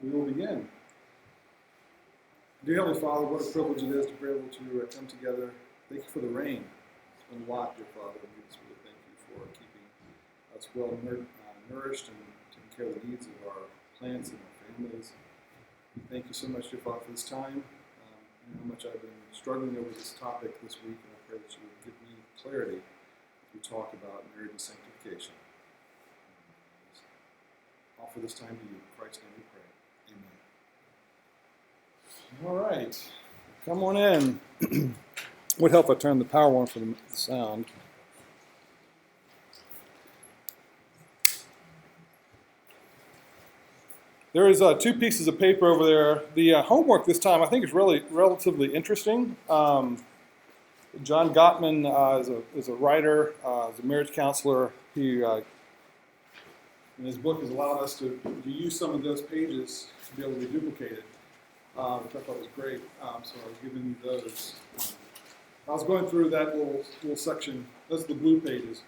we will begin. Dear Heavenly Father, what a privilege it is to be able to come together. Thank you for the rain. It's been a lot, dear Father, and we just really thank you for keeping us well nourished and taking care of the needs of our plants and our families. We thank you so much, dear Father, for this time. You know how much I've been struggling over this topic this week, and I pray that you would give me clarity as we talk about marriage and sanctification. Offer this time to you. In Christ's name we pray. Amen. All right. Come on in. Would help if I turn the power on for the sound. There is two pieces of paper over there. The homework this time I think is really relatively interesting. John Gottman is a writer, is a marriage counselor. He in his book has allowed us to use some of those pages to be able to be duplicated, which I thought was great. So I was giving you those. I was going through that little section. Those are the blue pages.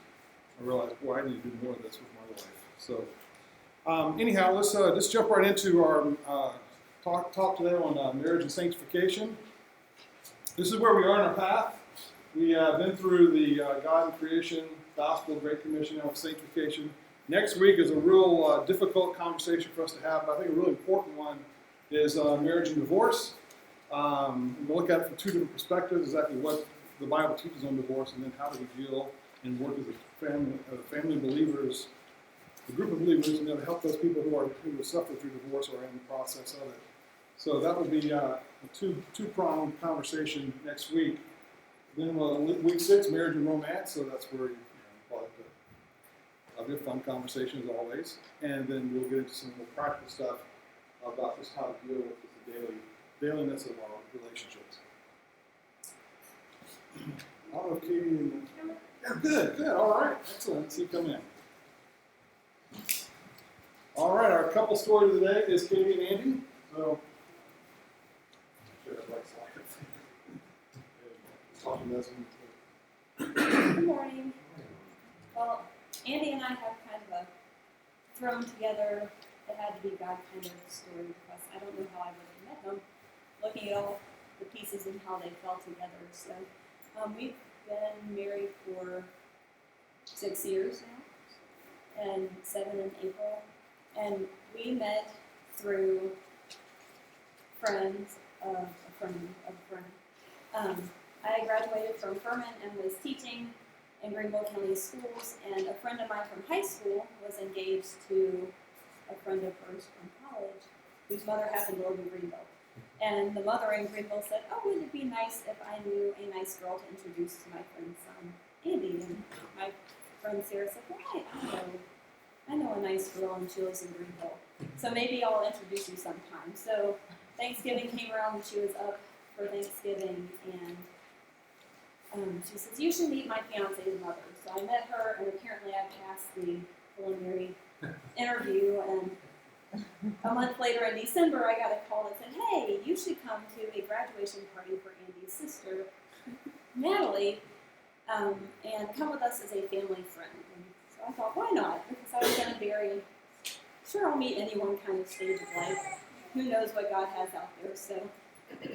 I realized, boy, I need to do more of this with my life. So anyhow, let's just jump right into our talk today on marriage and sanctification. This is where we are in our path. We have been through the God and creation, gospel, Great Commission, now with sanctification. Next week is a real difficult conversation for us to have, but I think a really important one is marriage and divorce. We'll look at it from two different perspectives, exactly what the Bible teaches on divorce, and then how do we deal and work as a family believers, a group of believers, and to help those people who suffer through divorce or are in the process of it. So that will be a two-pronged conversation next week. Then week 6, marriage and romance, so that's where I'll be a fun conversation as always, and then we'll get into some more practical stuff about just how to deal with the dailiness of our relationships. I don't know if Katie. Yeah, good. All right, excellent. Let's see you come in. All right, our couple story of the day is Katie and Andy. So, Good morning. Well, Andy and I have kind of a thrown together, it had to be God kind of story because I don't know how I would have met them, looking at all the pieces and how they fell together. So we've been married for 6 years now, and 7 in April. And we met through friends of a friend of a friend. I graduated from Furman and was teaching in Greenville County Schools, and a friend of mine from high school was engaged to a friend of hers from college, whose mother happened to live in Greenville. And the mother in Greenville said, "Oh, would it be nice if I knew a nice girl to introduce to my friend's son, Andy?" And my friend Sarah said, "Well, I know a nice girl, and she lives in Greenville, so maybe I'll introduce you sometime." So Thanksgiving came around, and she was up for Thanksgiving, and she says, "You should meet my fiance's mother." So I met her, and apparently I passed the preliminary interview, and a month later in December, I got a call that said, "Hey, you should come to a graduation party for Andy's sister, Natalie, and come with us as a family friend." And so I thought, why not? Because I was going to be sure I'll meet anyone kind of stage of life. Who knows what God has out there. So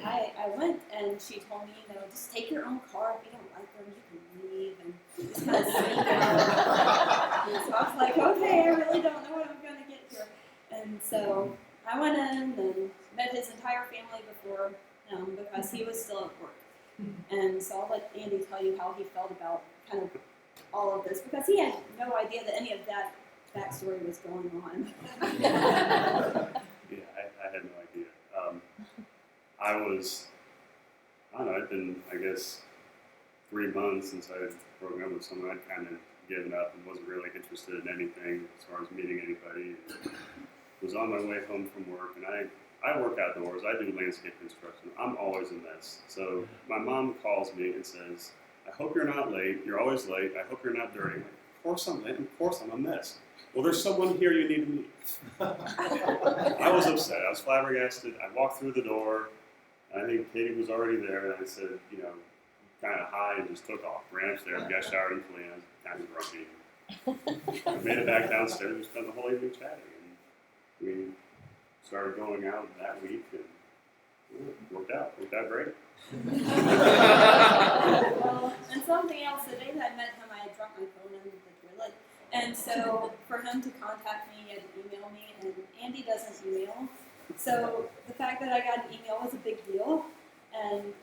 I went, and she told me, just take your own car. If you don't like them, you can leave, and just kind of sneak out. And so I was like, okay, I really don't know what I'm going to get here. And so I went in and met his entire family before, because he was still at work. And so I'll let Andy tell you how he felt about kind of all of this, because he had no idea that any of that backstory was going on. Yeah, I had no idea. It'd been, I guess, 3 months since I had broken up with someone. I'd kind of given up and wasn't really interested in anything as far as meeting anybody. And was on my way home from work, and I work outdoors. I do landscape construction. I'm always a mess. So my mom calls me and says, "I hope you're not late. You're always late. I hope you're not dirty." I'm like, "Of course I'm late. Of course I'm a mess." "Well, there's someone here you need to meet." I was upset. I was flabbergasted. I walked through the door. I think Katie was already there, and I said, kind of hi, and just took off. Ran upstairs, got showered and clean. I was kind of grumpy. I made it back downstairs. We spent the whole evening chatting. And started going out that week, and it worked out great. Well, and something else, the day that I met him, I had dropped my phone in the toilet. And so for him to contact me, he had to email me, and Andy doesn't email. So the fact that I got an email was a big deal. And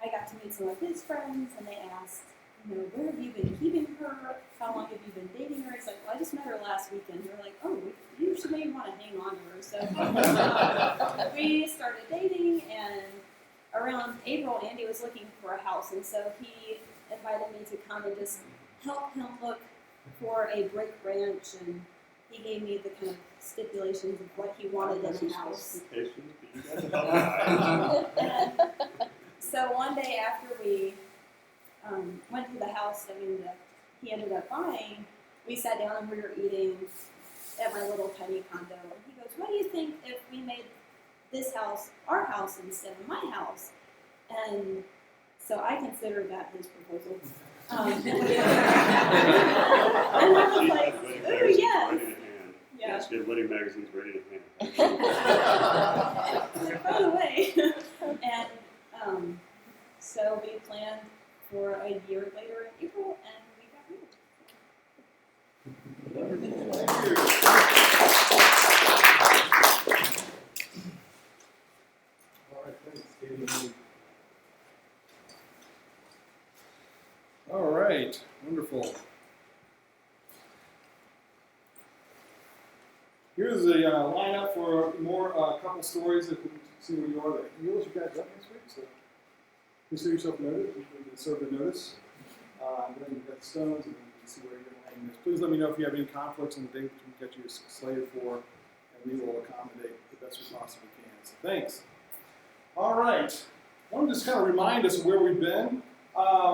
I got to meet some of his friends, and they asked, where have you been keeping her? How long have you been dating her? It's like, well, I just met her last weekend. They're like, oh, you should maybe want to hang on to her. So we started dating, and around April, Andy was looking for a house, and so he invited me to come and just help him look for a brick ranch, and he gave me the kind of stipulations of what he wanted in a house. And so one day after we went to the house that he ended up buying, we sat down and we were eating at my little tiny condo. And he goes, what do you think if we made this house our house instead of my house? And so I considered that his proposal. And I was like, ooh, yes. Yeah. Let's get wedding magazines ready to hand. By the way. And so we planned for a year later in April, and we got married. Thank you. All right, thanks, Katie. All right, wonderful. Here's a lineup for more couple stories that we can see where you are. You know what you guys up next week, so consider yourself noted. You can serve the notice. And then you've got the stones, and then you can see where you're laying this. Please let me know if you have any conflicts on the date that we get you slated for, and we will accommodate the best we possibly can. So thanks. All right. I want to just kind of remind us of where we've been.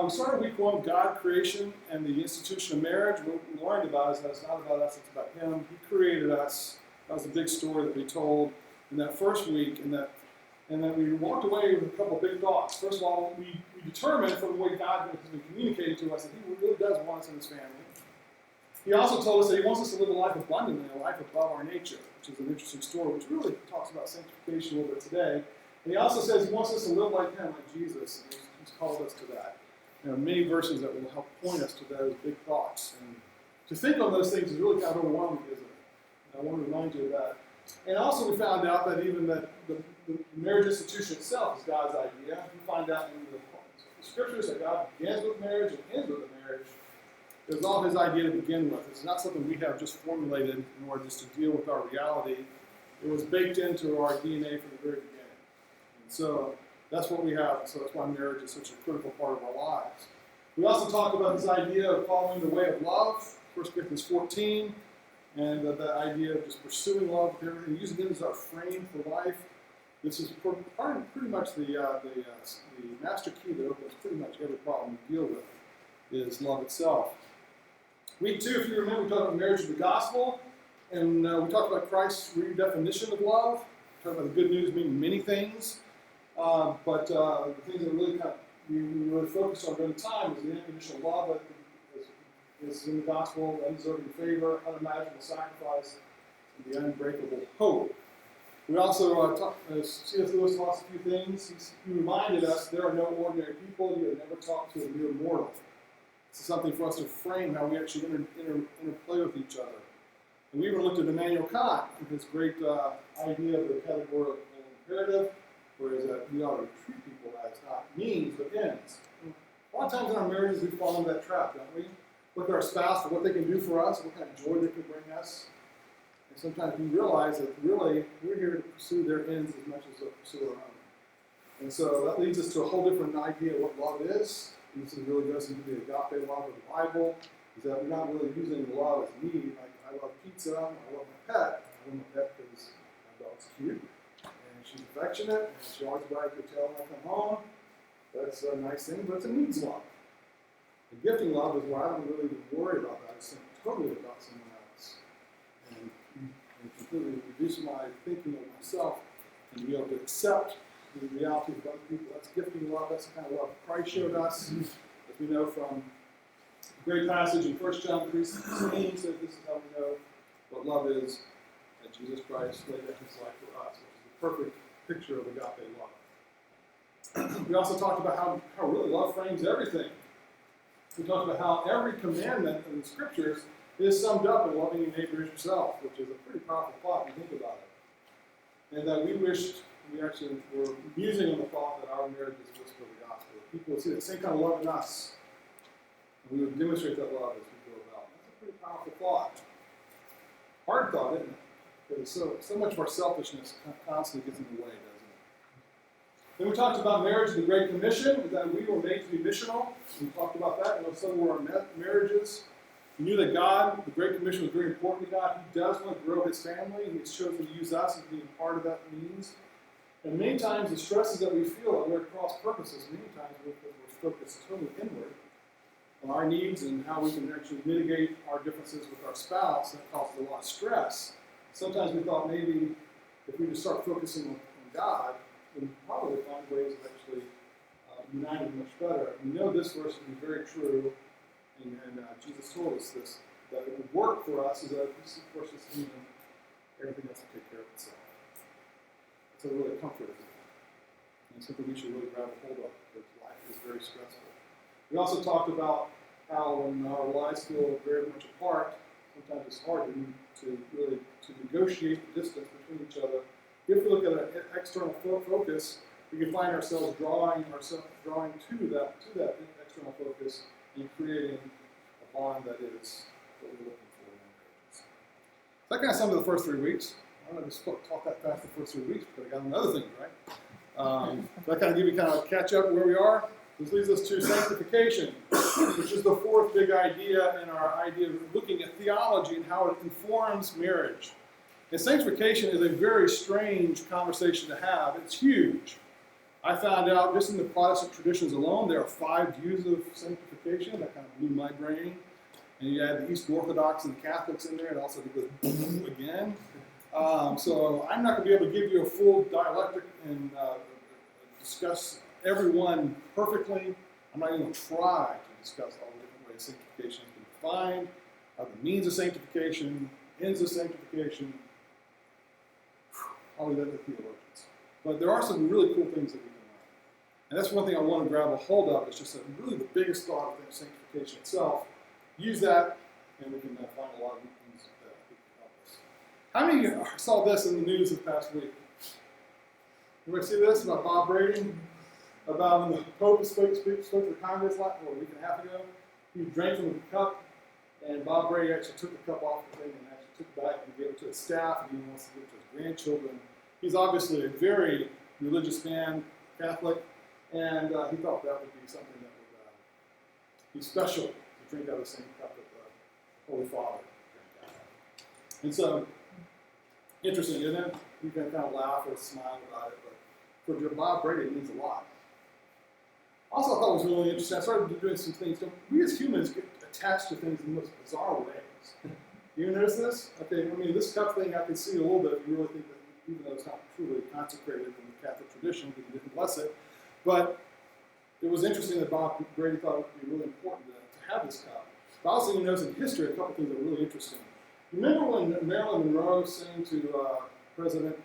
We started week 1 with God, creation, and the institution of marriage. What we learned about is that it's not about us, it's about Him. He created us. That was the big story that we told in that first week, and then we walked away with a couple of big thoughts. First of all, we determined from the way God has been communicating to us that He really does want us in His family. He also told us that He wants us to live a life abundantly, a life above our nature, which is an interesting story, which really talks about sanctification a little bit today. And He also says He wants us to live like Him, like Jesus, and He's called us to that. There are many verses that will help point us to those big thoughts. And to think on those things is really kind of overwhelming, isn't it? And I want to remind you of that. And also we found out that even that the marriage institution itself is God's idea. We find out in the scriptures that God begins with marriage and ends with a marriage. It was all His idea to begin with. It's not something we have just formulated in order just to deal with our reality. It was baked into our DNA from the very beginning. And so that's what we have. So that's why marriage is such a critical part of our lives. We also talk about this idea of following the way of love, 1 Corinthians 14. And that idea of just pursuing love with everything, using it as our frame for life. This is pretty much the master key that opens pretty much every problem we deal with, is love itself. Week 2, if you remember, we talked about marriage of the gospel, and we talked about Christ's redefinition of love. We talked about the good news meaning many things, but the things that really we really focused on during the time was the unconditional love that is in the gospel, undeserving favor, unimaginable sacrifice, and the unbreakable hope. We also C.S. Lewis taught us a few things. He reminded us there are no ordinary people. You have never talked to a mere mortal. This is something for us to frame how we actually interplay with each other. And we even looked at Immanuel Kant with this great idea of the categorical imperative, whereas that we ought to treat people as not means but ends. A lot of times in our marriages we fall into that trap, don't we? Look at our spouse for what they can do for us, what kind of joy they can bring us. And sometimes we realize that really we're here to pursue their ends as much as to pursue our own. And so that leads us to a whole different idea of what love is. And this really goes into the agape love of the Bible, is that we're not really using love as need. Like, I love pizza, I love my pet. I love my pet because my dog's cute, and she's affectionate, and she always buys good tail when I come home. That's a nice thing, but it's a needs love. The gifting love is where I don't really worry about that. It's totally about someone else. And completely reduce my thinking of myself and be able to accept the reality of other people. That's gifting love. That's the kind of love Christ showed us. As we know from a great passage in 1 John 3:16 says this is how we know what love is. that Jesus Christ laid down his life for us, which is the perfect picture of agape love. We also talked about how really love frames everything. We talked about how every commandment in the Scriptures is summed up in loving your neighbor as yourself, which is a pretty powerful thought when you think about it. And that we wished, we actually were musing on the thought that our marriages whisper the gospel. People would see the same kind of love in us, and we would demonstrate that love as we go about. That's a pretty powerful thought. Hard thought, isn't it? Because so much of our selfishness constantly gets in the way, doesn't it? Then we talked about marriage and the Great Commission, that we were made to be missional. We talked about that. Some of our marriages. We knew that God, the Great Commission, was very important to God. He does want to grow his family, and he's chosen to use us as being part of that means. And many times the stresses that we feel that we're at cross purposes, many times we're focused totally inward on our needs and how we can actually mitigate our differences with our spouse. That causes a lot of stress. Sometimes we thought maybe if we just start focusing on God, we'd probably find ways of actually uniting much better. And we know this verse to be very true, and Jesus told us this, that it would work for us, is that this, of course, this kingdom, everything else will take care of itself. It's a really comfort, isn't it? And it's something we should really grab a hold of, because life is very stressful. We also talked about how when our lives feel very much apart, sometimes it's hard to really negotiate the distance between each other. If we look at an external focus, we can find ourselves drawing to that external focus and creating a bond that is what we're looking for in our marriages. So that kind of summed up the first 3 weeks. I don't know if I just talked that fast the first 3 weeks, but I got on other things, right? That kind of give you kind of catch up where we are. This leads us to sanctification, which is the fourth big idea in our idea of looking at theology and how it informs marriage. And sanctification is a very strange conversation to have. It's huge. I found out just in the Protestant traditions alone, there are 5 views of sanctification. That kind of blew my brain. And you add the Eastern Orthodox and the Catholics in there, it also goes boom again. So I'm not going to be able to give you a full dialectic and discuss every one perfectly. I'm not even going to try to discuss all the different ways sanctification has been defined, the means of sanctification, ends of sanctification. I'll leave that to theologians. But there are some really cool things that we can learn. And that's one thing I want to grab a hold of. It's just that really the biggest thought of sanctification itself. Use that, and we can find a lot of things that can help us. How many saw this in the news this past week? Anybody see this about Bob Brady? About when the Pope spoke to the Congress a week and a half ago? He drank from the cup, and Bob Brady actually took the cup off the thing and actually took it back and gave it to his staff, and he wants to give it to his grandchildren. He's obviously a very religious man, Catholic, and he thought that would be something that would be special to drink out of the same cup that the Holy Father drank out of. And so, interesting, isn't it? You can kind of laugh or smile about it, but for Bob Brady, it means a lot. Also, I thought it was really interesting. I started doing some things. We as humans get attached to things in the most bizarre ways. You notice this? Okay, I mean, this cup thing, I can see a little bit if you really think that, even though it's not truly consecrated in the Catholic tradition, because he didn't bless it. But it was interesting that Bob Brady thought it would be really important to have this cup. But also, you notice in history, a couple things that are really interesting. Remember when Marilyn Monroe sang to President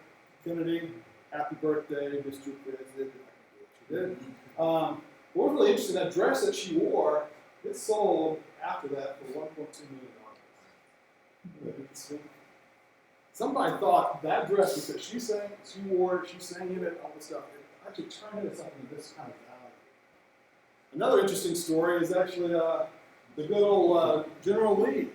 Kennedy, "Happy Birthday, Mr. President"? She did. What was really interesting, that dress that she wore, it sold after that for $1.2 million. Somebody thought that dress, because she wore it, she sang in it, all this stuff, it actually turned into something of this kind of value. Another interesting story is actually the good old General Lee.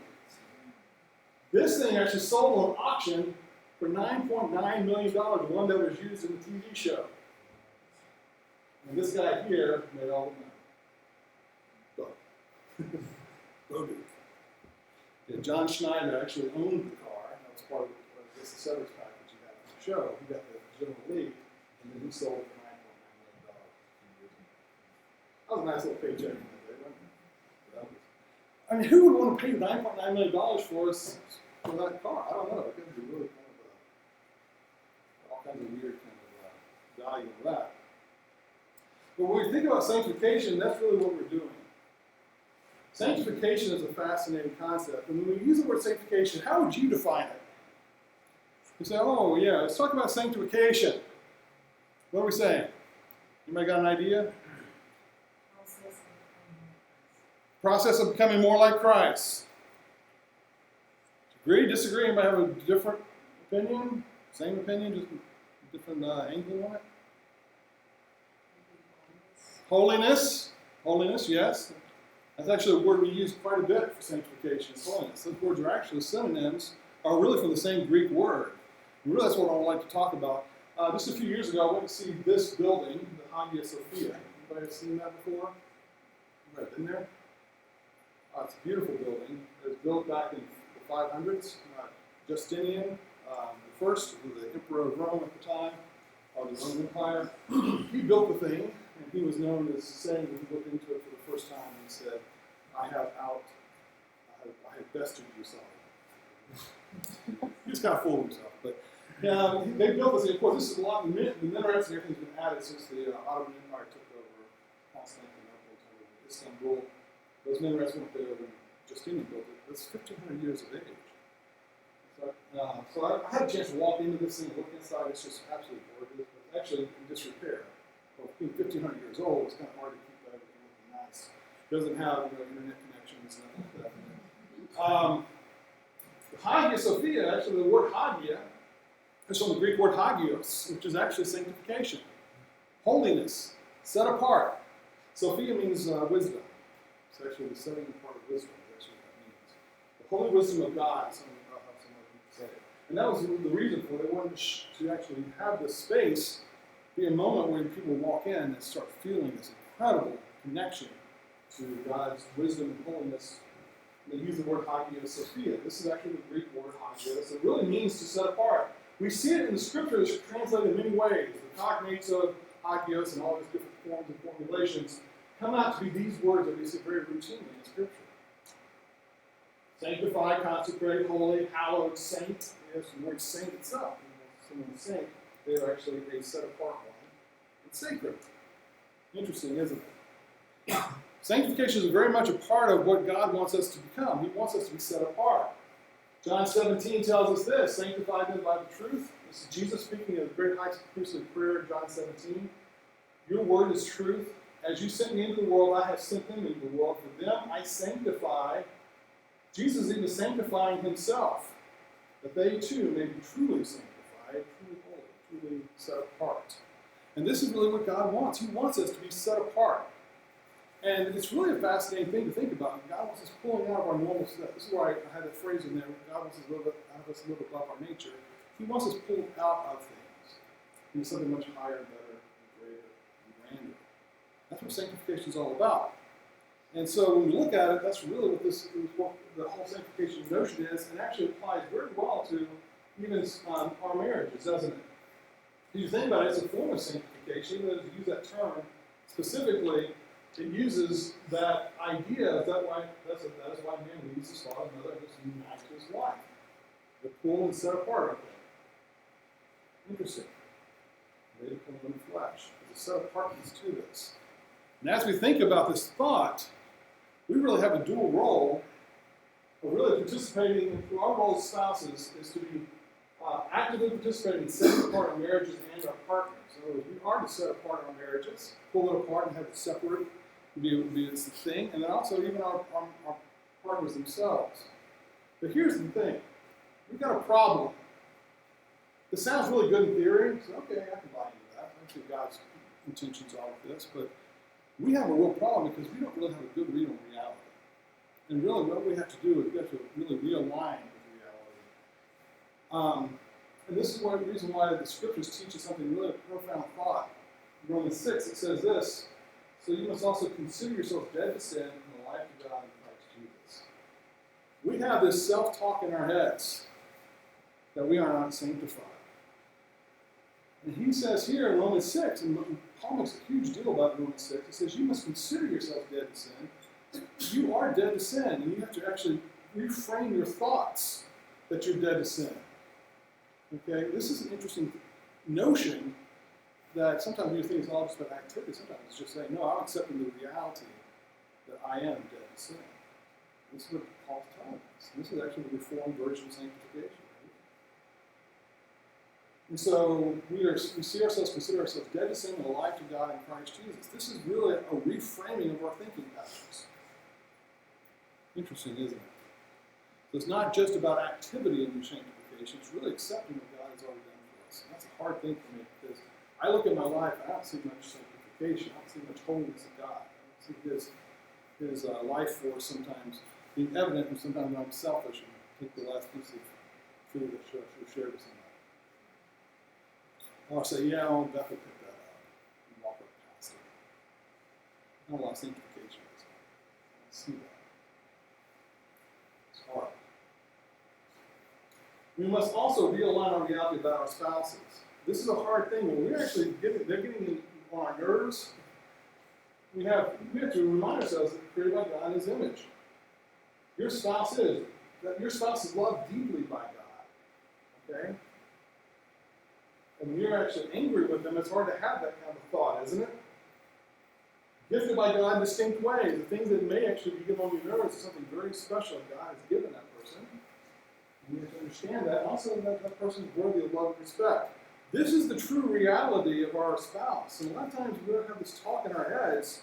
This thing actually sold on auction for $9.9 million, the one that was used in the TV show. And this guy here made all the money. Go. Yeah, John Schneider actually owned the car. That was part of the accessories package he got from the show. He got the General Lee, and then he sold it for $9.9 million. That was a nice little paycheck. I mean, who would want to pay $9.9 million for that car? I don't know. It could be really kind of all kinds of weird kind of value in that. But when we think about sanctification, that's really what we're doing. Sanctification is a fascinating concept. And when we use the word sanctification, how would you define it? We say, oh yeah, let's talk about sanctification. What are we saying? Anybody got an idea? Process of becoming more like Christ. Agree, disagree? Anybody have a different opinion? Same opinion, just a different angle on it? Holiness. Holiness, yes. That's actually a word we use quite a bit for sanctification, is holiness. Those words are actually synonyms, are really from the same Greek word. And really that's what I would like to talk about. Just a few years ago, I went to see this building, the Hagia Sophia. Anybody have seen that before? Anybody been there? It's a beautiful building. It was built back in the 500s. Justinian, the first, the emperor of Rome at the time, of the Roman Empire. He built the thing, and he was known as saying, when he looked into it for the first time, he said, I have bested you, son. He was kind of full of himself. But yeah, they built this, of course, this is a lot of the minarets and everything's been added since the Ottoman Empire took over Constantinople, Istanbul. Those minarets went there when Justinian built it. It's 1,500 years of age. So I had a chance to walk into this thing and look inside. It's just absolutely gorgeous. But actually in disrepair. Well, being 1,500 years old, it's kind of hard to keep everything looking nice. It doesn't have internet connections and nothing like that. The Hagia Sophia, actually the word Hagia, is from the Greek word hagios, which is actually sanctification, holiness, set apart. Sophia means wisdom. It's actually the setting apart of wisdom. That's what that means. The holy wisdom of God is something about how someone can say it. And that was the reason for it. They wanted to actually have this space be a moment where people walk in and start feeling this incredible connection to God's wisdom and holiness. They use the word Hagia Sophia. This is actually the Greek word hagios. It really means to set apart. We see it in the scriptures translated in many ways. The cognates of hagios and all these different forms and formulations come out to be these words that we see very routinely in Scripture. Sanctified, consecrated, holy, hallowed, saint. Yes, the word saint itself. Someone's saint, they are actually a set apart one. It's sacred. Interesting, isn't it? Sanctification is very much a part of what God wants us to become. He wants us to be set apart. John 17 tells us this, sanctify them by the truth. This is Jesus speaking in the great high priestly prayer in John 17. Your word is truth. As you sent me into the world, I have sent them into the world. For them I sanctify. Jesus is even sanctifying himself, that they too may be truly sanctified, truly holy, truly set apart. And this is really what God wants. He wants us to be set apart. And it's really a fascinating thing to think about. God wants us pulling out of our normal stuff. This is why I had that phrase in there, God wants us to live above our nature. He wants us pulled out of things into something much higher, better, and greater, and grander. That's what sanctification is all about. And so when we look at it, that's really what the whole sanctification notion is, and actually applies very well to even our marriages, doesn't it? If you think about it, it's a form of sanctification. Even though you use that term specifically, it uses that idea. That's why man leaves his father and mother and just unites to his wife. They're pulled and set apart, aren't they? Interesting. They become one flesh. There's a set apartness to this. And as we think about this thought, we really have a dual role of really participating in our role as spouses is to be actively participating in setting apart our marriages and our partners. In other words, we are to set apart our marriages, pull it apart and have it separate, be it's the thing, and then also even our partners themselves. But here's the thing. We've got a problem. This sounds really good in theory, so okay, I can buy into that. I think God's intentions are with this, but we have a real problem because we don't really have a good read on reality. And really what we have to do is we have to really realign with reality. And this is the reason why the scriptures teach us something really profound thought. In Romans 6 it says this, so you must also consider yourself dead to sin and alive to God in Christ Jesus. We have this self-talk in our heads that we are not sanctified. And he says here in Romans 6, and Paul makes a huge deal about Romans 6, he says you must consider yourself dead to sin. You are dead to sin, and you have to actually reframe your thoughts that you're dead to sin. Okay, this is an interesting notion that sometimes we think it's all just about activity. Sometimes it's just saying, no, I'm accepting the reality that I am dead to sin. This is what Paul's telling us. And this is actually the Reformed version of sanctification. And so we consider ourselves dead to sin and alive to God in Christ Jesus. This is really a reframing of our thinking patterns. Interesting, isn't it? So it's not just about activity in your sanctification, it's really accepting what God has already done for us. And that's a hard thing for me because I look at my life and I don't see much sanctification, I don't see much holiness of God. I don't see his life force sometimes being evident, and sometimes I'm selfish and take the last piece of food that should share with somebody. Or say, yeah, I'll definitely pick that up and walk right past it. Not a lot of sanctification is. I see that. It's hard. We must also realign our reality about our spouses. This is a hard thing. When we're actually they're getting on our nerves, we have to remind ourselves that we're created by God in His image. Your spouse is loved deeply by God. Okay? And when you're actually angry with them, it's hard to have that kind of thought, isn't it? Gifted by God in distinct ways. The things that may actually be given on your nerves is something very special that God has given that person. And you have to understand that. And also that person is worthy of love and respect. This is the true reality of our spouse. And a lot of times we don't have this talk in our heads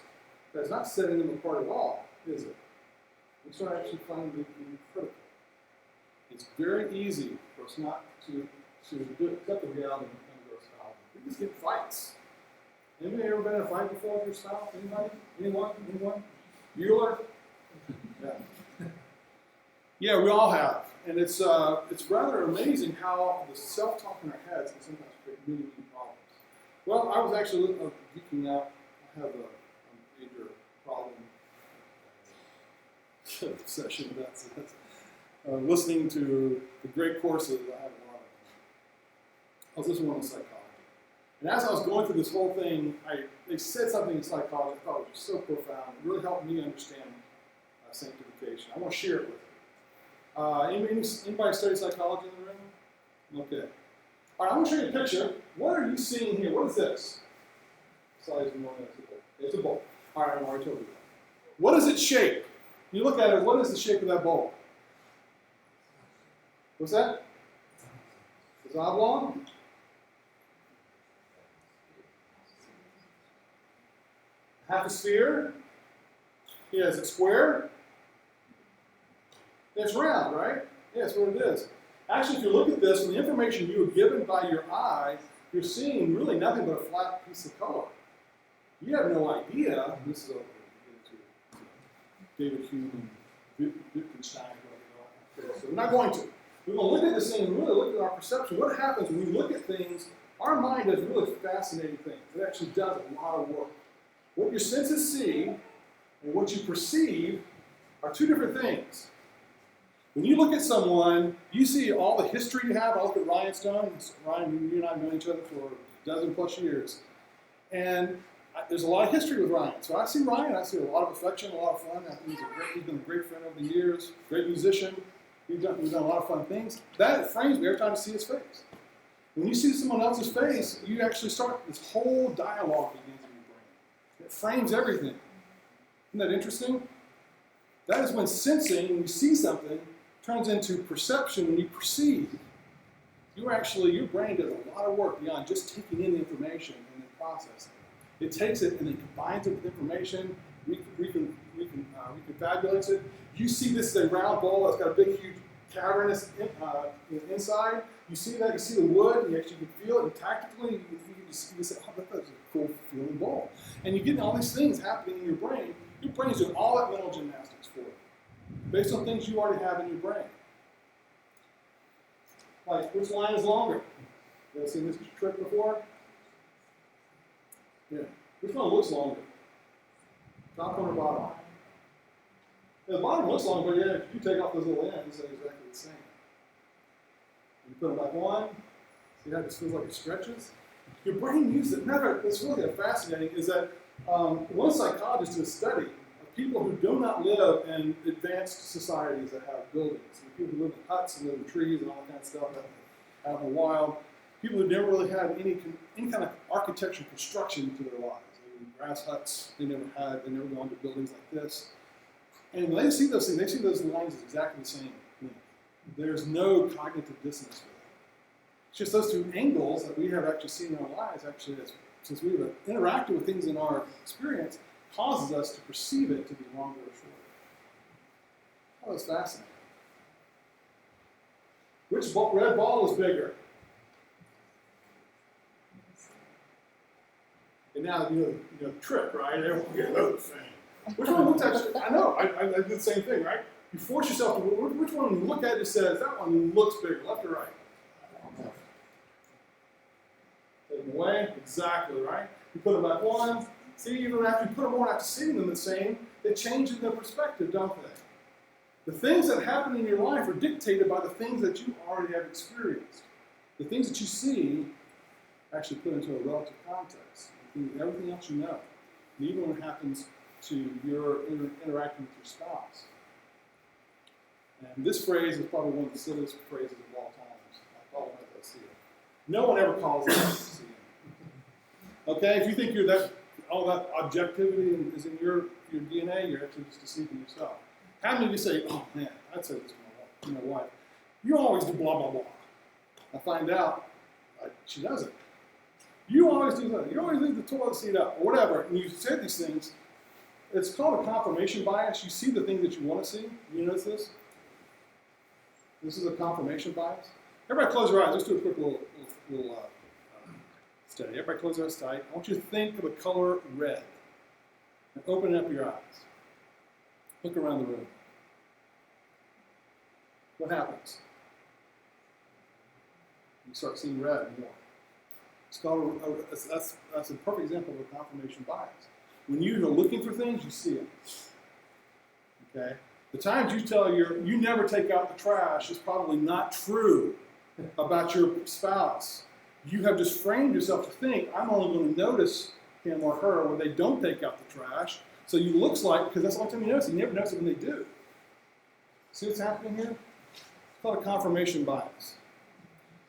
that's not setting them apart at all, is it? We start actually finding it being critical. It's very easy for us not to accept the reality of our spouse. We just get fights. Anybody ever been in a fight before with your spouse? Anybody? Anyone? Bueller? Yeah. Yeah, we all have. And it's rather amazing how the self-talk in our heads can sometimes create many problems. Well, I was actually geeking out. I have a major problem session. That's listening to the great courses. I have a lot of them. I was listening to one on psychology. And as I was going through this whole thing, they said something in psychology I thought was just so profound. It really helped me understand sanctification. I want to share it with you. Anybody study psychology in the room? Okay. All right, I'm going to show you a picture. What are you seeing here? What is this? It's a bowl. All right, I already told you that. What is its shape? You look at it, what is the shape of that bowl? What's that? Is it oblong? Half a sphere? Yeah, is it square? It's round, right? Yeah, that's what it is. Actually, if you look at this, from the information you were given by your eye, you're seeing really nothing but a flat piece of color. You have no idea. This is David Hume and Wittgenstein. So we're not going to. We're going to look at this thing and really look at our perception. What happens when we look at things? Our mind does really fascinating things. It actually does a lot of work. What your senses see and what you perceive are two different things. When you look at someone, you see all the history you have. I look at Ryan Stone. Ryan, you and I have known each other for a dozen plus years. And there's a lot of history with Ryan. So I see Ryan, I see a lot of affection, a lot of fun. I think he's been a great friend over the years, great musician. We've done a lot of fun things. That frames me every time I see his face. When you see someone else's face, you actually start, this whole dialogue begins in your brain. It frames everything. Isn't that interesting? That is when sensing, when you see something, turns into perception when you perceive. Your brain does a lot of work beyond just taking in the information and then processing it. It takes it and then combines it with information, reconfabulates it. You see this is a round bowl that's got a big, huge cavernous inside. You see that, you see the wood, and you actually can feel it, and tactically you can say, oh, that's a cool feeling bowl. And you get all these things happening in your brain. Your brain's doing all that mental gymnastics for you, based on things you already have in your brain. Like, which line is longer? You ever seen this trick before? Yeah. Which one looks longer? Top one or bottom? Yeah, the bottom looks longer, but yeah, if you take off those little ends, they're exactly the same. You put them back on, see how it just feels like it stretches? Your brain uses it. Remember, what's really fascinating is that one psychologist did a study of people who do not live in advanced societies that have buildings. People who live in huts and live in trees and all that kind of stuff out in the wild. People who never really had any kind of architectural construction to their lives. They were in grass huts. They never gone to buildings like this. And when they see those things, they see those lines as exactly the same thing. There's no cognitive dissonance with It's just those two angles that we have actually seen in our lives, actually, since we've interacted with things in our experience, causes us to perceive it to be longer or shorter. That was fascinating. Which red ball is bigger? And now, you know the trick, right? Everyone gets the same. Which one looks actually, I know, I did the same thing, right? You force yourself to, which one you look at it says, that one looks bigger, left or right? Take them away, exactly, right? You put them back on. See, even after you put them on, after seeing them the same, they change in their perspective, don't they? The things that happen in your life are dictated by the things that you already have experienced. The things that you see actually put into a relative context. Everything else you know. And even when it happens to your interacting with your spouse. And this phrase is probably one of the silliest phrases of all times. I call it as I see it. No one ever calls it as I see it. Okay, if you think all that objectivity is in your DNA, you're actually just deceiving yourself. How many of you say, oh man, I'd say this to my wife. You always do blah, blah, blah. I find out she doesn't. You always do that. You always leave the toilet seat up, or whatever. And you say these things. It's called a confirmation bias. You see the things that you want to see. You notice this? This is a confirmation bias. Everybody close your eyes. Let's do a quick little study. Everybody close their eyes tight. I want you to think of the color red. And open up your eyes. Look around the room. What happens? You start seeing red more. It's called that's a perfect example of a confirmation bias. When you are looking for things, you see them. Okay? The times you tell you never take out the trash is probably not true about your spouse. You have just framed yourself to think, I'm only going to notice him or her when they don't take out the trash. So you looks like, because that's the only time you notice it. You never notice it when they do. See what's happening here? It's called a confirmation bias.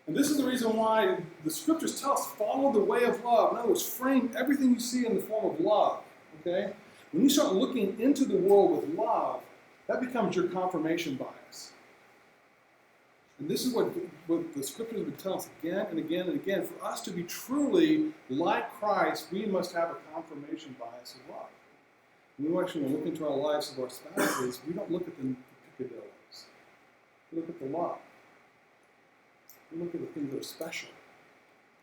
And this is the reason why the scriptures tell us, follow the way of love. In other words, frame everything you see in the form of love. Okay? When you start looking into the world with love, that becomes your confirmation bias. And this is what the scriptures have been telling us again and again and again. For us to be truly like Christ, we must have a confirmation bias of love. When we actually look into our lives of our spouses, we don't look at the piccadillos. We look at the love. We look at the things that are special.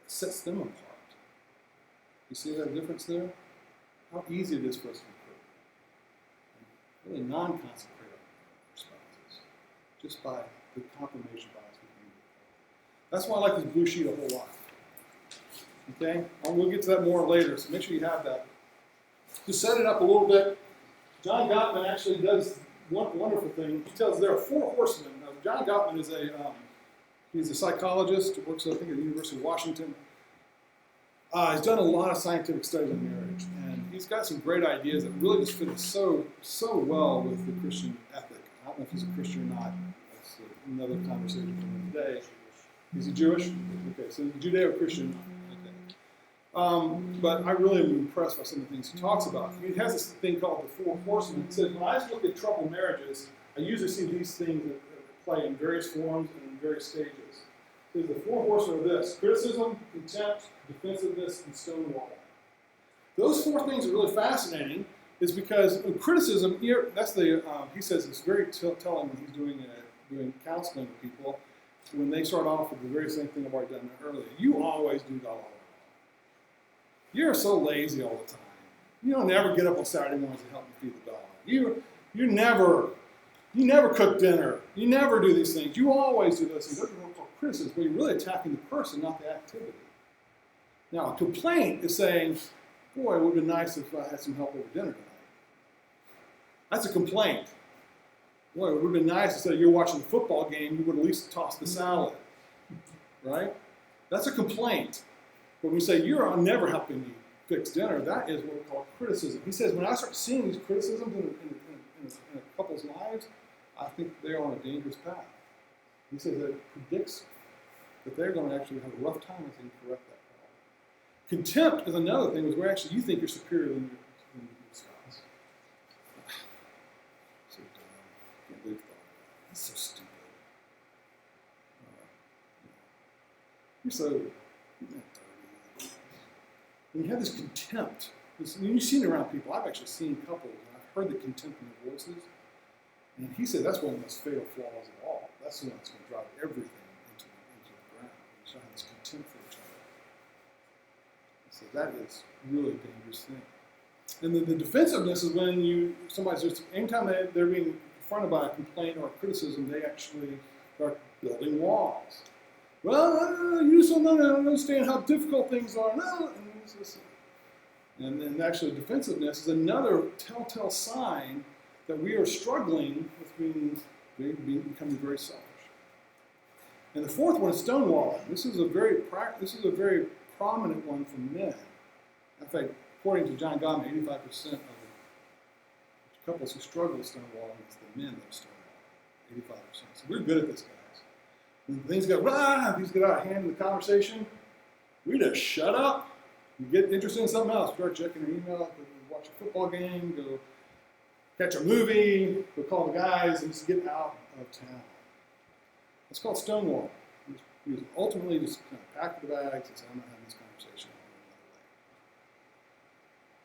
That sets them apart. You see that difference there? How easy it is for us to really non-consecrate our spouses, just by the confirmation bias we bring. That's why I like this blue sheet a whole lot. Okay? And we'll get to that more later, so make sure you have that. To set it up a little bit, John Gottman actually does one wonderful thing. He tells there are 4 horsemen. Now, John Gottman is he's a psychologist who works, I think, at the University of Washington. He's done a lot of scientific studies on marriage, and he's got some great ideas that really just fit so well with the Christian ethic. I don't know if he's a Christian or not. That's another conversation for another day. Is he Jewish? Okay, so Judeo-Christian. Okay. But I really am impressed by some of the things he talks about. He has this thing called the 4 horsemen. He says, when I look at troubled marriages, I usually see these things that play in various forms and in various stages. He says the 4 horsemen are this: criticism, contempt, defensiveness, and stonewalling. Those 4 things are really fascinating, is because criticism, that's he says it's very telling when he's doing counseling with people, when they start off with the very same thing I've already done earlier. You always do that all wrong. You're so lazy all the time. You don't ever get up on Saturday mornings to help me feed the dog. You never cook dinner. You never do these things. You always do those things. Those are called criticism, but you're really attacking the person, not the activity. Now, a complaint is saying, boy, it would have been nice if I had some help over dinner tonight. That's a complaint. Boy, it would have been nice instead of you're watching the football game, you would at least toss the salad. Right? That's a complaint. But when you say, you're never helping me fix dinner, that is what we call criticism. He says, when I start seeing these criticisms in a couple's lives, I think they're on a dangerous path. He says that it predicts that they're going to actually have a rough time as they correct that problem. Contempt is another thing, where actually you think you're superior than your spouse. So dumb. I can't believe that. It's so stupid. you're so, you're not dirty. And you have this contempt. You've seen it around people. I've actually seen couples, and I've heard the contempt in their voices. And he said that's one of the most fatal flaws of all. That's the one that's going to drive everything into the ground. You start having this contempt for each other. So that is really a dangerous thing. And then the defensiveness is when somebody's just, anytime they're being confronted by a complaint or a criticism, they actually start building walls. Well, you just don't understand how difficult things are. No, and then actually defensiveness is another telltale sign that we are struggling with becoming very selfish. And the fourth one is stonewalling. This is a very prominent one for men. In fact, according to John Gottman, 85% of the couples who struggle with stonewalling is the men that stonewall. 85%. So we're good at this, guys. When things get out of hand in the conversation, we just shut up. You get interested in something else. Start checking your email, go watch a football game, go catch a movie, go call the guys, and just get out of town. It's called stonewalling. You ultimately just kind of pack the bags and say, I'm not having this conversation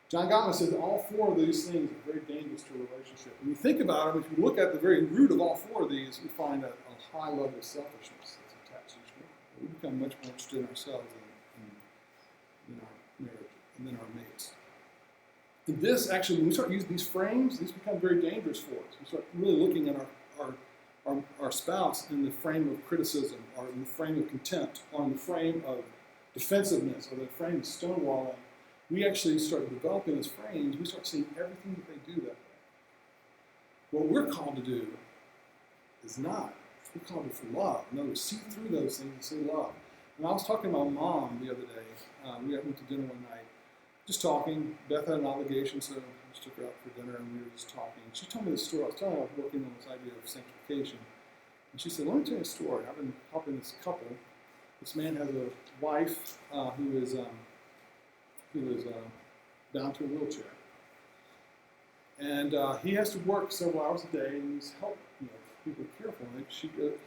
another way. John Gottman said that all four of these things are very dangerous to a relationship. When you think about them, if you look at the very root of all four of these, we find a high level of selfishness that's attached to each one. We become much more interested in ourselves than our marriage and then our mates. And this actually, when we start using these frames, these become very dangerous for us. We start really looking at our spouse in the frame of criticism, or in the frame of contempt, or in the frame of defensiveness, or the frame of stonewalling. We actually start developing those frames. We start seeing everything that they do that way. What we're called to do is not. We're called to for love. In other words, see through those things and see love. And I was talking to my mom the other day. We went to dinner one night, just talking. Beth had an obligation, so I just took her out for dinner, and we were just talking. She told me this story. I was telling her I was working on this idea of sanctification. And she said, let me tell you a story. I've been helping this couple. This man has a wife who is down to a wheelchair. And he has to work several hours a day, and he's helping people care for him.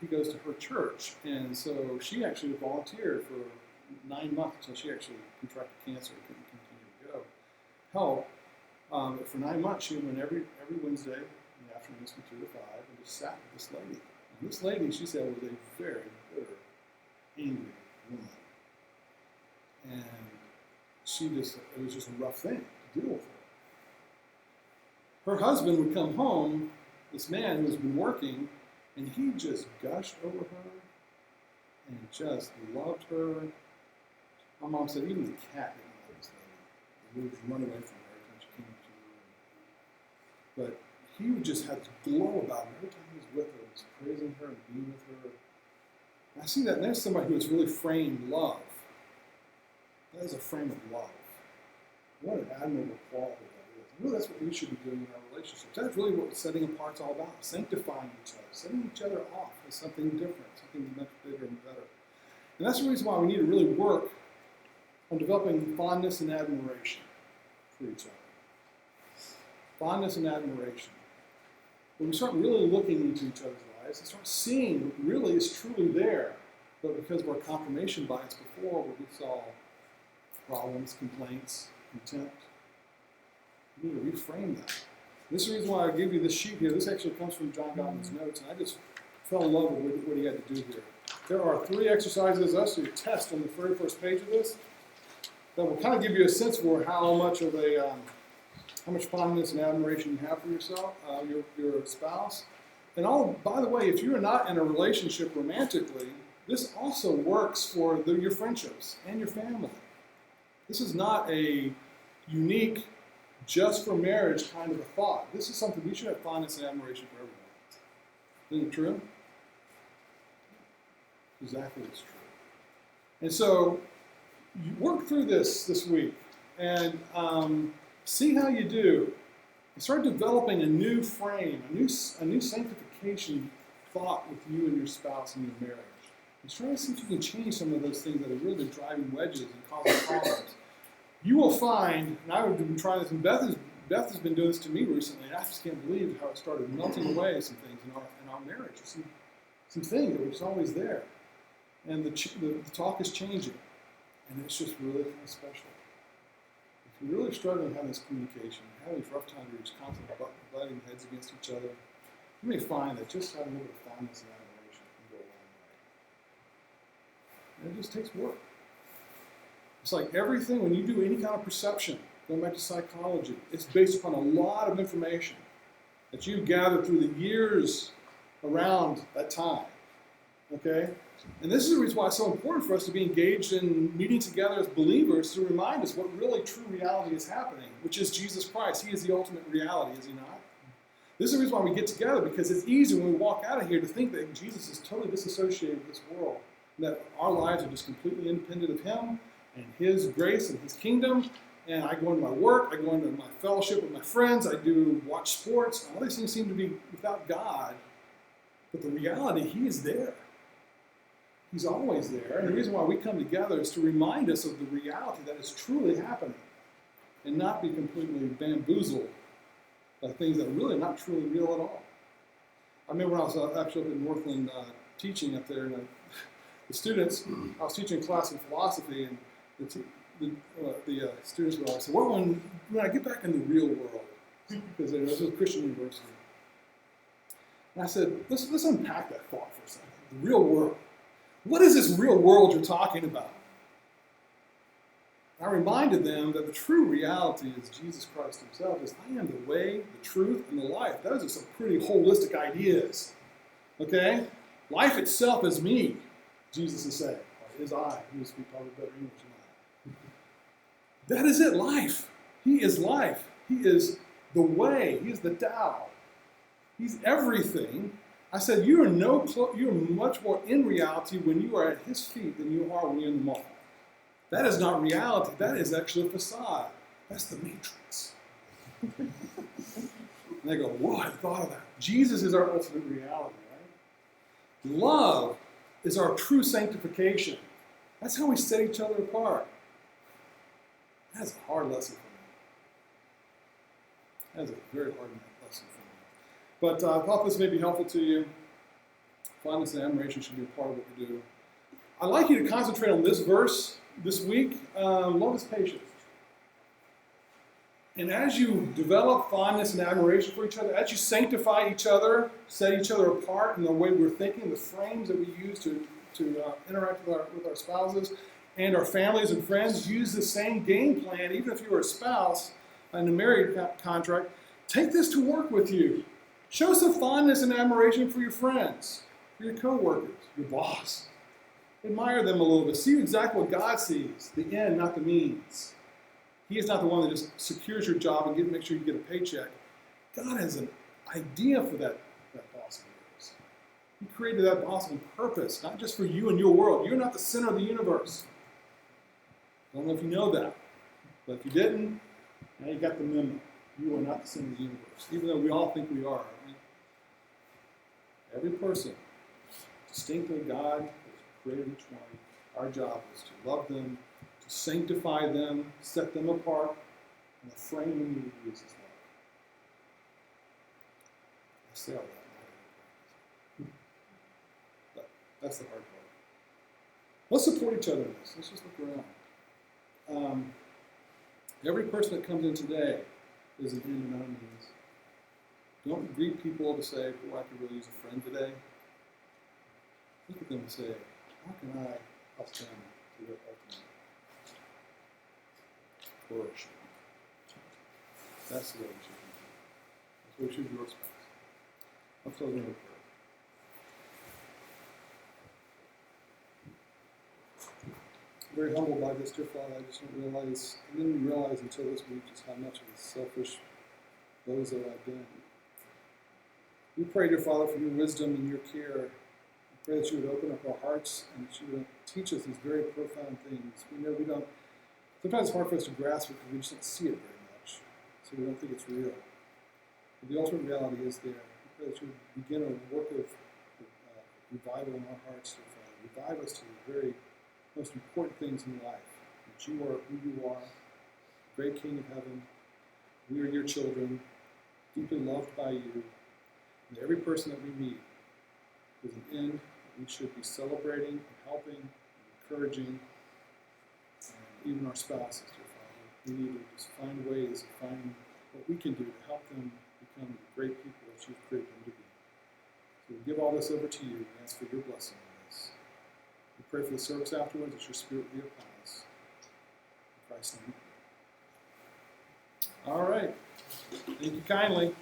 He goes to her church, and so she actually volunteered for 9 months until she actually contracted cancer and couldn't continue to go. But for 9 months, she went every Wednesday in the afternoons from 2 to 5 and just sat with this lady. And this lady, she said, was a very bitter, angry woman. And it was just a rough thing to deal with her. Her husband would come home, this man who's been working, and he just gushed over her and just loved her. My mom said even the cat didn't like this lady. He would run away from her every time she came to her. But he would just have this glow about her every time he was with her, just praising her and being with her. And I see that there's somebody who has really framed love. That is a frame of love. What an admirable quality that is. And really, that's what we should be doing in our relationships. That's really what setting apart's all about. Sanctifying each other. Setting each other off as something different, something much bigger and better. And that's the reason why we need to really work on developing fondness and admiration for each other. Fondness and admiration. When we start really looking into each other's lives and start seeing what really is truly there, but because of our confirmation bias before, where we saw problems, complaints, contempt, we need to reframe that. This is the reason why I give you this sheet here. This actually comes from John Gottman's notes, and I just fell in love with what he had to do here. There are 3 exercises us to test on the very first page of this that will kind of give you a sense for how much fondness and admiration you have for yourself, your spouse. And by the way, if you're not in a relationship romantically, this also works for your friendships and your family. This is not a unique, just for marriage kind of a thought. This is something we should have fondness and admiration for everyone. Isn't it true? Exactly, it's true. And so, you work through this week and see how you do. And start developing a new frame, a new sanctification thought with you and your spouse and your marriage. And try to see if you can change some of those things that have really been driving wedges and causing problems. You will find, and I've been trying this, and Beth has been doing this to me recently, and I just can't believe how it started melting away some things in our marriage. Some things that were just always there. And the talk is changing, and it's just really kind of special. If you're really struggling having this communication, having these rough times where you're just constantly butting heads against each other, you may find that just having a little bit of fondness and admiration can go a long way. And it just takes work. It's like everything, when you do any kind of perception, going back to psychology, it's based upon a lot of information that you've gathered through the years around that time. Okay? And this is the reason why it's so important for us to be engaged in meeting together as believers to remind us what really true reality is happening, which is Jesus Christ. He is the ultimate reality, is he not? This is the reason why we get together, because it's easy when we walk out of here to think that Jesus is totally disassociated with this world, and that our lives are just completely independent of him and his grace and his kingdom. And I go into my work, I go into my fellowship with my friends, I do watch sports. All these things seem to be without God. But the reality, he is there. He's always there. And the reason why we come together is to remind us of the reality that is truly happening and not be completely bamboozled by things that are really not truly real at all. I remember when I was actually up in Northland teaching up there, and the students, I was teaching a class in philosophy, and the students were all saying, well, when I get back in the real world, because it was a Christian university. And I said, let's unpack that thought for a second. The real world. What is this real world you're talking about? I reminded them that the true reality is Jesus Christ himself is, I am the way, the truth, and the life. Those are some pretty holistic ideas. Okay? Life itself is me, Jesus is saying. Or is I. He would speak probably better English than I. That is it, life. He is life. He is the way. He is the Tao. He's everything. I said, you are much more in reality when you are at his feet than you are when you're in the mall. That is not reality. That is actually a facade. That's the Matrix. And they go, whoa, I thought of that. Jesus is our ultimate reality, right? Love is our true sanctification. That's how we set each other apart. That's a hard lesson for me. That's a very hard lesson for me. But I thought this may be helpful to you. Fondness and admiration should be a part of what we do. I'd like you to concentrate on this verse this week. Love is patient. And as you develop fondness and admiration for each other, as you sanctify each other, set each other apart in the way we're thinking, the frames that we use to interact with our spouses and our families and friends, use the same game plan, even if you are a spouse in a married contract. Take this to work with you. Show some fondness and admiration for your friends, for your coworkers, your boss. Admire them a little bit. See exactly what God sees, the end, not the means. He is not the one that just secures your job and make sure you get a paycheck. God has an idea for that boss of yours. He created that boss on purpose, not just for you and your world. You're not the center of the universe. I don't know if you know that, but if you didn't, now you got the memo. You are not the center of the universe, even though we all think we are. Right? Every person, distinctly God has created each one. Our job is to love them, to sanctify them, set them apart, and the frame we need to use is love. I say all that. But that's the hard part. Let's support each other in this. Let's just look around. Every person that comes in today is an end and not a means. Don't greet people to say, oh, I could really use a friend today. Look at them and say, how can I help them to their ultimate flourishing? That's the way we should be. That's what we should do our spouse. I'll close with a prayer. Very humbled by this, dear Father. I just didn't realize until this week just how much of a selfish loser I've been. We pray, dear Father, for your wisdom and your care. We pray that you would open up our hearts and that you would teach us these very profound things. We know sometimes it's hard for us to grasp it because we just don't see it very much, so we don't think it's real. But the ultimate reality is there. We pray that you would begin a work of revival in our hearts, dear Father. Revive us to the very most important things in life, that you are who you are, great King of heaven. We are your children, deeply loved by you, and every person that we meet is an end We should be celebrating, helping, encouraging, and even our spouses, dear Father. We need to just find ways of finding what we can do to help them become the great people that you've created them to be. So we give all this over to you and ask for your blessing on this. We pray for the service afterwards, that your Spirit be upon us. In Christ's name. All right. Thank you kindly.